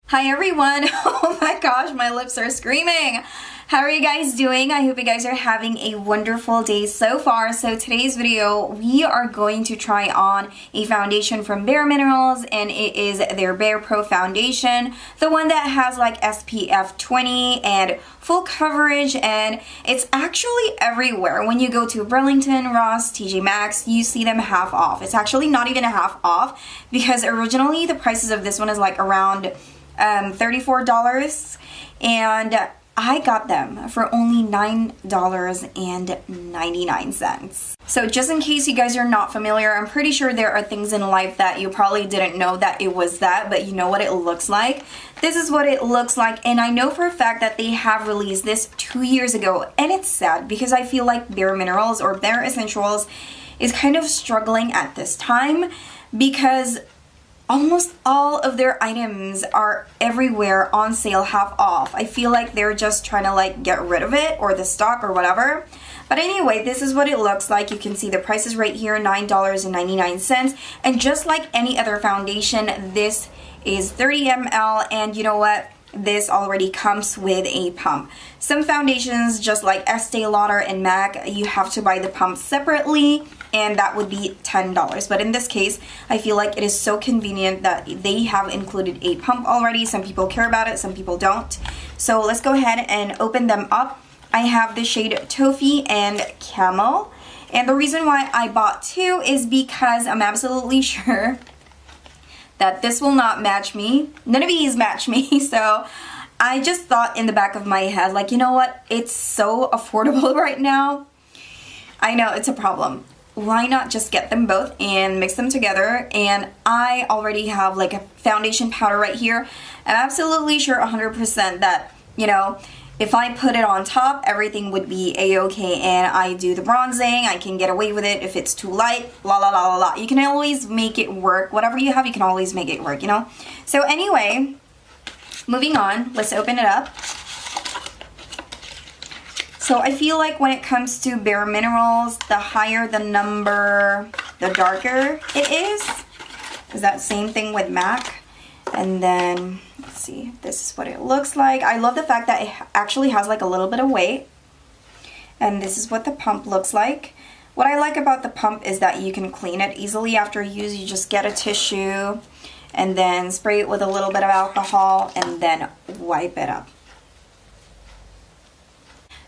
Hi everyone! Oh my gosh, my lips are screaming! How are you guys doing? I hope you guys are having a wonderful day so far. So today's video, we are going to try on a foundation from BareMinerals, and it is their Bare Pro Foundation. The one that has like SPF 20 and full coverage, and it's actually everywhere. When you go to Burlington, Ross, TJ Maxx, you see them half off. It's actually not even a half off because originally the prices of this one is like around $34, and I got them for only $9.99. So just in case you guys are not familiar, I'm pretty sure there are things in life that you probably didn't know that it was that, but you know what it looks like. This is what it looks like, and I know for a fact that they have released this 2 years ago, and it's sad because I feel like BareMinerals or Bare Essentials is kind of struggling at this time because almost all of their items are everywhere on sale half off. I feel like they're just trying to like get rid of it or the stock or whatever. But anyway, this is what it looks like. You can see the prices right here, $9.99. And just like any other foundation, this is 30 ml, and you know what? This already comes with a pump. Some foundations, just like Estee Lauder and MAC, you have to buy the pump separately, and that would be $10. But in this case, I feel like it is so convenient that they have included a pump already. Some people care about it, some people don't. So let's go ahead and open them up. I have the shade Toffee and Camel. And the reason why I bought two is because I'm absolutely sure that this will not match me. None of these match me. So I just thought in the back of my head, like, you know what? It's so affordable right now. I know it's a problem. Why not just get them both and mix them together? And I already have like a foundation powder right here. I'm absolutely sure 100% that, you know, if I put it on top, everything would be a-okay, and I do the bronzing, I can get away with it if it's too light, la la la la la. You can always make it work. Whatever you have, you can always make it work, you know? So anyway, moving on, let's open it up. So I feel like when it comes to BareMinerals, the higher the number, the darker it is. Is that same thing with MAC? And then, let's see, this is what it looks like. I love the fact that it actually has like a little bit of weight. And this is what the pump looks like. What I like about the pump is that you can clean it easily after use. You just get a tissue and then spray it with a little bit of alcohol and then wipe it up.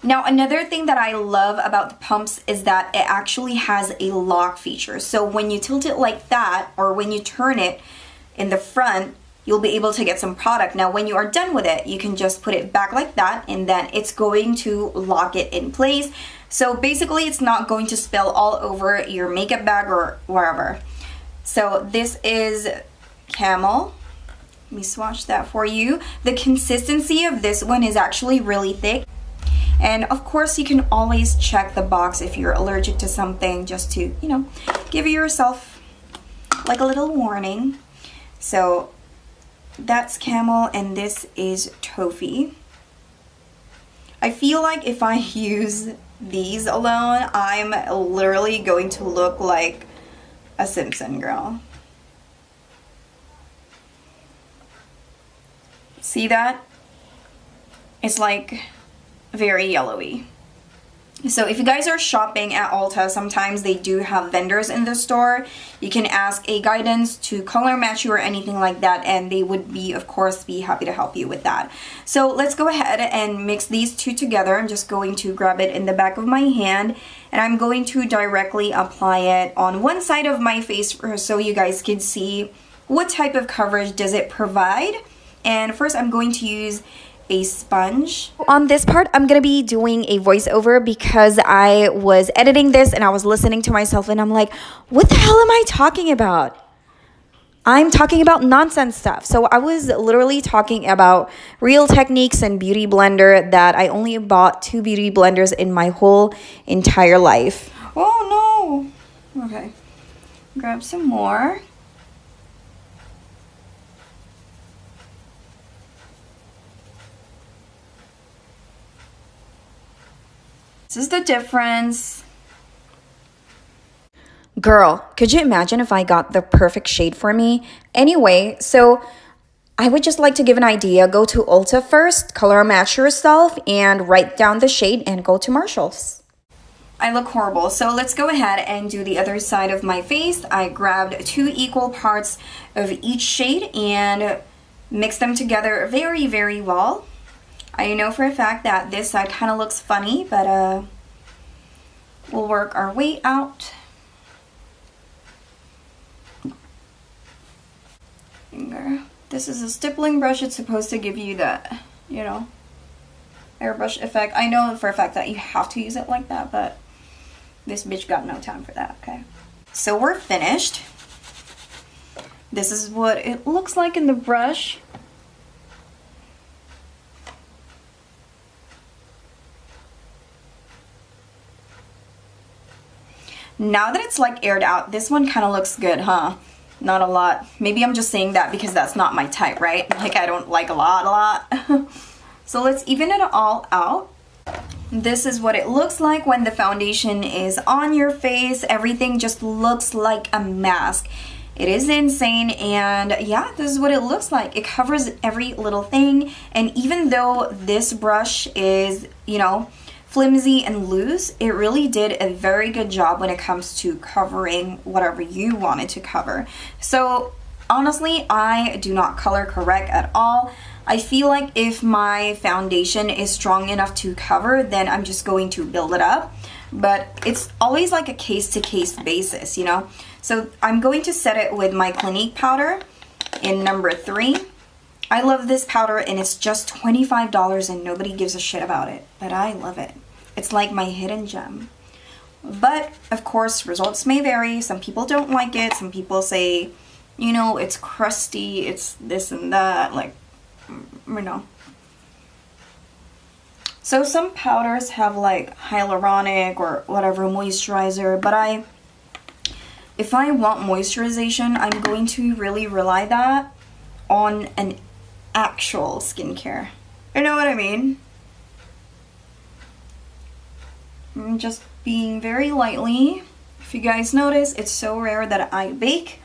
Now, another thing that I love about the pumps is that it actually has a lock feature. So when you tilt it like that, or when you turn it in the front, you'll be able to get some product. Now, when you are done with it, you can just put it back like that, and then it's going to lock it in place. So basically, it's not going to spill all over your makeup bag or wherever. So this is Camel. Let me swatch that for you. The consistency of this one is actually really thick. And of course, you can always check the box if you're allergic to something, just to, you know, give yourself like a little warning. So that's Camel, and this is Toffee. I feel like if I use these alone, I'm literally going to look like a Simpson girl. See that? It's like very yellowy. So if you guys are shopping at Ulta, sometimes they do have vendors in the store. You can ask a guidance to color match you or anything like that, and they would be, of course, be happy to help you with that. So let's go ahead and mix these two together. I'm just going to grab it in the back of my hand, and I'm going to directly apply it on one side of my face so you guys can see what type of coverage does it provide. And first, I'm going to use a sponge. On this part, I'm gonna be doing a voiceover because I was editing this and I was listening to myself and I'm like, what the hell am I talking about? I'm talking about nonsense stuff. So I was literally talking about real techniques and beauty blender that I only bought 2 beauty blenders in my whole entire life. Oh no. Okay. Grab some more. This is the difference. Girl, could you imagine if I got the perfect shade for me? Anyway, so I would just like to give an idea. Go to Ulta first, color match yourself, and write down the shade and go to Marshalls. I look horrible, so let's go ahead and do the other side of my face. I grabbed 2 equal parts of each shade and mixed them together very, very well. I know for a fact that this side kind of looks funny, but we'll work our way out. Finger. This is a stippling brush. It's supposed to give you that, you know, airbrush effect. I know for a fact that you have to use it like that, but this bitch got no time for that, okay? So we're finished. This is what it looks like in the brush. Now that it's like aired out, this one kind of looks good, huh? Not a lot. Maybe I'm just saying that because that's not my type, right? Like I don't like a lot. So let's even it all out. This is what it looks like when the foundation is on your face. Everything just looks like a mask. It is insane, and yeah, this is what it looks like. It covers every little thing, and even though this brush is, you know, flimsy and loose, it really did a very good job when it comes to covering whatever you wanted to cover. So honestly, I do not color correct at all. I feel like if my foundation is strong enough to cover, then I'm just going to build it up. But it's always like a case-to-case basis, you know? So I'm going to set it with my Clinique powder in number 3. I love this powder, and it's just $25 and nobody gives a shit about it. But I love it. It's like my hidden gem. But, of course, results may vary. Some people don't like it. Some people say, you know, it's crusty, it's this and that, like, you know. So some powders have like hyaluronic or whatever moisturizer, but if I want moisturization, I'm going to really rely that on an actual skincare. You know what I mean? I'm just being very lightly. If you guys notice, it's so rare that I bake,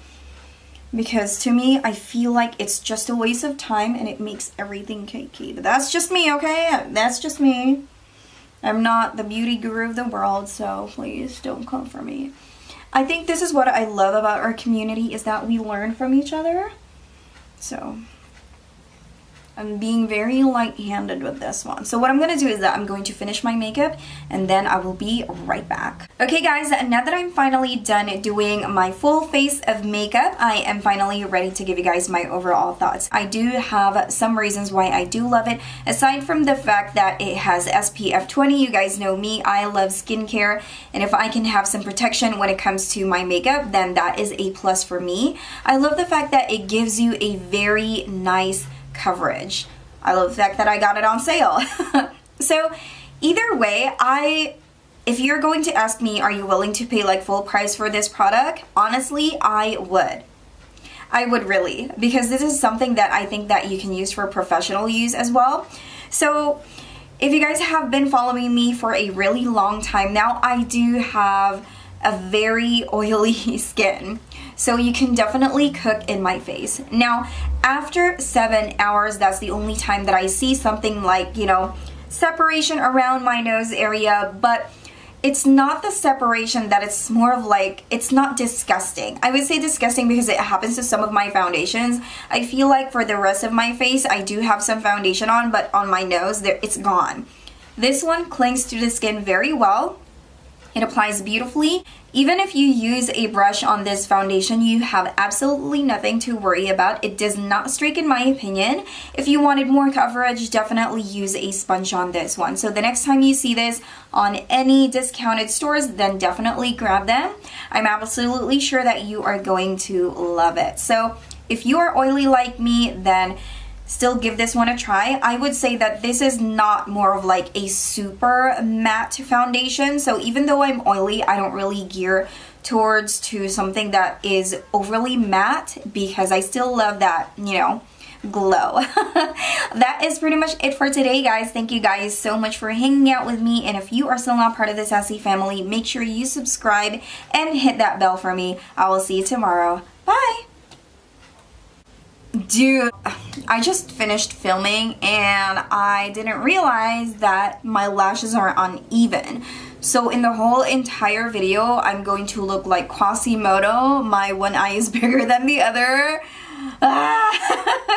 because to me, I feel like it's just a waste of time and it makes everything cakey. But that's just me, okay? That's just me. I'm not the beauty guru of the world, so please don't come for me. I think this is what I love about our community, is that we learn from each other. So I'm being very light-handed with this one. So what I'm going to do is that I'm going to finish my makeup and then I will be right back. Okay guys, now that I'm finally done doing my full face of makeup, I am finally ready to give you guys my overall thoughts. I do have some reasons why I do love it. Aside from the fact that it has SPF 20, you guys know me, I love skincare, and if I can have some protection when it comes to my makeup, then that is a plus for me. I love the fact that it gives you a very nice coverage. I love the fact that I got it on sale. So either way, if you're going to ask me, are you willing to pay like full price for this product? Honestly, I would. I would really, because this is something that I think that you can use for professional use as well. So if you guys have been following me for a really long time now, I do have a very oily skin. So you can definitely cook in my face. Now, after 7 hours, that's the only time that I see something like, you know, separation around my nose area, but it's not the separation that it's more of like, it's not disgusting. I would say disgusting because it happens to some of my foundations. I feel like for the rest of my face, I do have some foundation on, but on my nose, it's gone. This one clings to the skin very well. It applies beautifully. Even if you use a brush on this foundation, you have absolutely nothing to worry about. It does not streak in my opinion. If you wanted more coverage, definitely use a sponge on this one. So the next time you see this on any discounted stores, then definitely grab them. I'm absolutely sure that you are going to love it. So if you are oily like me, then still give this one a try. I would say that this is not more of like a super matte foundation. So even though I'm oily, I don't really gear towards to something that is overly matte, because I still love that, you know, glow. That is pretty much it for today, guys. Thank you guys so much for hanging out with me. And if you are still not part of the Sassy family, make sure you subscribe and hit that bell for me. I will see you tomorrow. Bye! Dude, I just finished filming and I didn't realize that my lashes are uneven. So in the whole entire video, I'm going to look like Quasimodo. My one eye is bigger than the other. Ah.